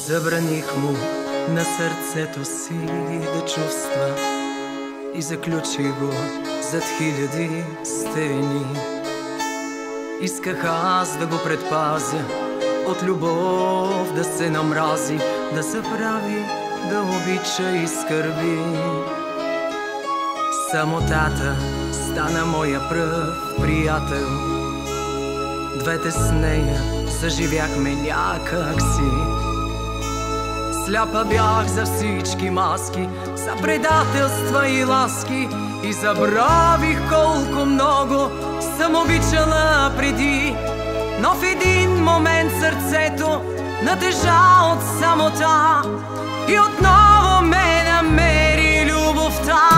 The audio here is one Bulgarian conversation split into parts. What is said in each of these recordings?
Забраних му на сърцето си да чувства и заключих го зад хиляди стени. Исках аз да го предпазя от любов, да се намрази, да се прави, да обича и скърби. Самотата стана моя пръв приятел. Двете с нея заживяхме някак си. Сляпа бях за всички маски, за предателства и ласки, и забравих колко много съм обичала преди. Но в един момент сърцето натежа от самота и отново ме намери любовта.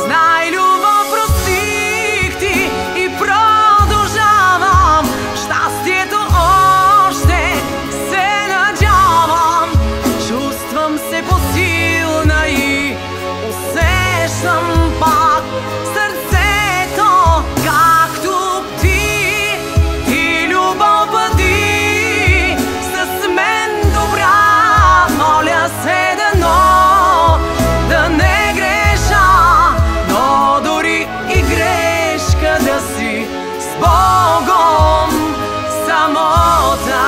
Знай, любов, простих ти и продължавам. Щастието още се надявам. Чувствам се по-силна и усещам пак сърцето, както ти. Ти, любов, бъди с мен добра. Моля се да не греша, но дори и грешка да си с Богом самота.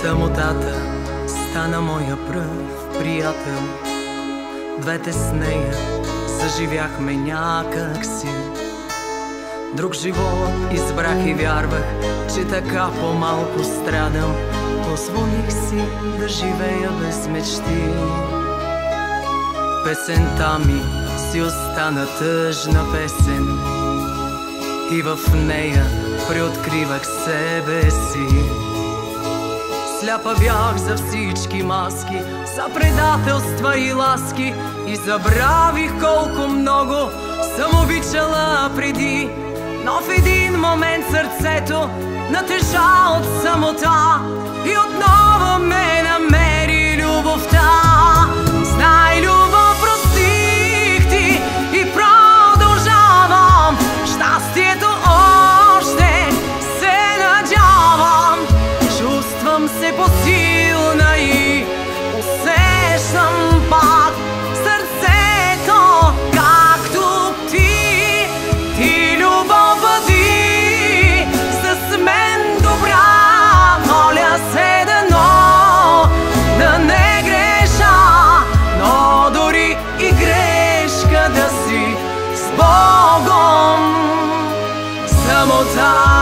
Самотата стана моя пръв приятел. Двете с нея заживяхме някак си. Друг живот избрах и вярвах, че така по-малко страдам. Позволих си да живея без мечти. Песента ми си остана тъжна песен и в нея преоткривах себе си. Сляпа бях за всички маски, за предателства и ласки, и забравих колко много съм обичала преди. Но в един момент сърцето натежа от самота и отново ме намери любовта. Знай, любов, простих ти и продължавам. Щастието още се надявам. Чувствам се по-силна и усещам пак сърцето, както ти. Ти, любов, бъди с мен добра. Моля се да не греша, но дори и грешка да си с Богом самота.